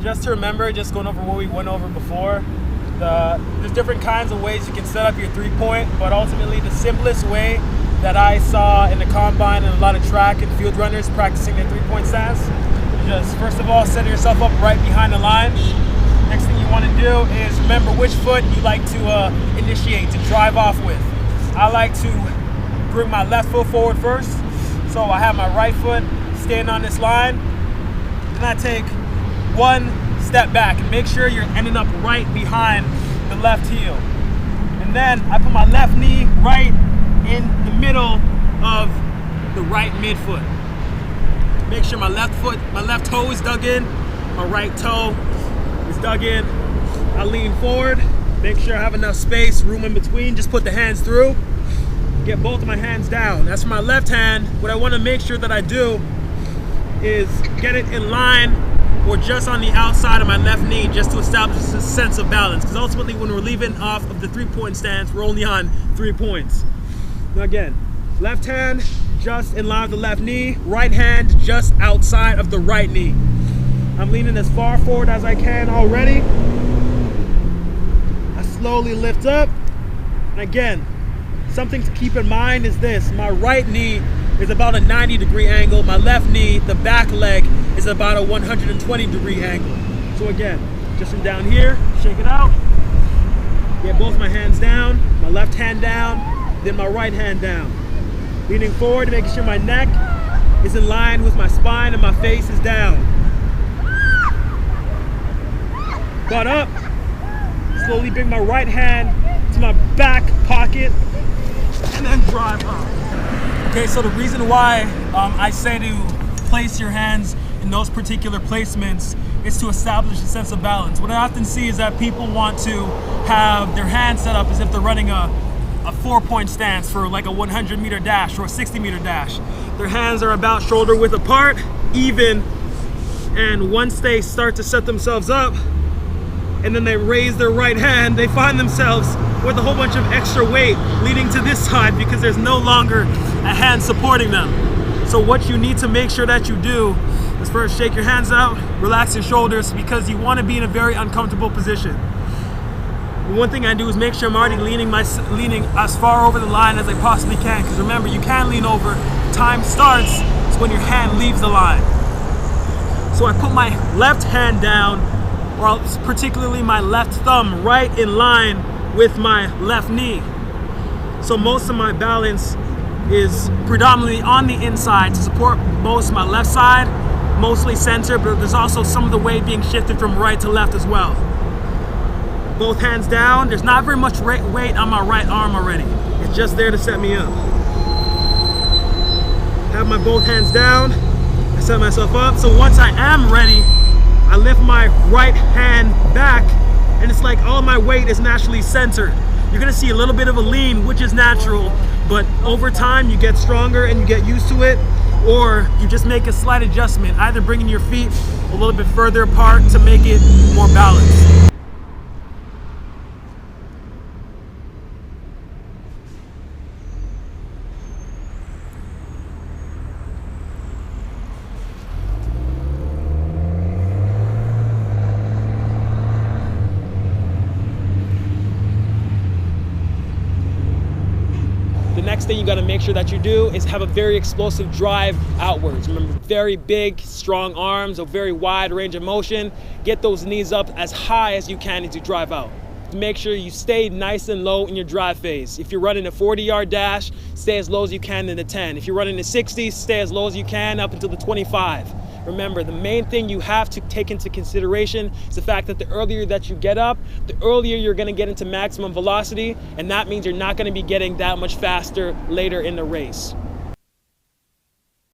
just to remember, just going over what we went over before, there's different kinds of ways you can set up your three-point, but ultimately the simplest way that I saw in the combine and a lot of track and field runners practicing their three-point stance, just first of all, set yourself up right behind the line. Next thing you want to do is remember which foot you like to initiate, to drive off with. I like to bring my left foot forward first, so I have my right foot standing on this line. Then I take one step back and make sure you're ending up right behind the left heel. And then I put my left knee right in the middle of the right midfoot. Make sure my left toe is dug in, my right toe is dug in. I lean forward, make sure I have enough space, room in between, just put the hands through. Get both of my hands down. That's for my left hand. What I want to make sure that I do is get it in line or just on the outside of my left knee, just to establish a sense of balance. Because ultimately when we're leaving off of the three-point stance, we're only on 3 points. Now again, left hand just in line with the left knee, right hand just outside of the right knee. I'm leaning as far forward as I can already. I slowly lift up. And again, something to keep in mind is this: my right knee is about a 90-degree angle. My left knee, the back leg, is about a 120-degree angle. So again, just from down here, shake it out. Get both my hands down, my left hand down, then my right hand down. Leaning forward, making sure my neck is in line with my spine and my face is down. Butt up. Slowly bring my right hand to my back pocket and then drive up. Okay, so the reason why I say to place your hands in those particular placements is to establish a sense of balance. What I often see is that people want to have their hands set up as if they're running a 4-point stance for like a 100-meter dash or a 60-meter dash. Their hands are about shoulder width apart, even, and once they start to set themselves up and then they raise their right hand, they find themselves with a whole bunch of extra weight leading to this side because there's no longer a hand supporting them. So what you need to make sure that you do is first shake your hands out, relax your shoulders, because you want to be in a very uncomfortable position. One thing I do is make sure I'm already leaning as far over the line as I possibly can, because remember, you can lean over. Time starts when your hand leaves the line. So I put my left hand down, or particularly my left thumb, right in line with my left knee. So most of my balance is predominantly on the inside to support most of my left side, mostly center, but there's also some of the weight being shifted from right to left as well. Both hands down. There's not very much weight on my right arm already. It's just there to set me up. Have my both hands down. I set myself up. So once I am ready, I lift my right hand back, and it's like all my weight is naturally centered. You're gonna see a little bit of a lean, which is natural, but over time you get stronger and you get used to it, or you just make a slight adjustment, either bringing your feet a little bit further apart to make it more balanced. The next thing you got to make sure that you do is have a very explosive drive outwards. Remember, very big, strong arms, a very wide range of motion. Get those knees up as high as you can as you drive out. Make sure you stay nice and low in your drive phase. If you're running a 40-yard dash, stay as low as you can in the 10. If you're running a 60, stay as low as you can up until the 25. Remember, the main thing you have to take into consideration is the fact that the earlier that you get up, the earlier you're going to get into maximum velocity, and that means you're not going to be getting that much faster later in the race.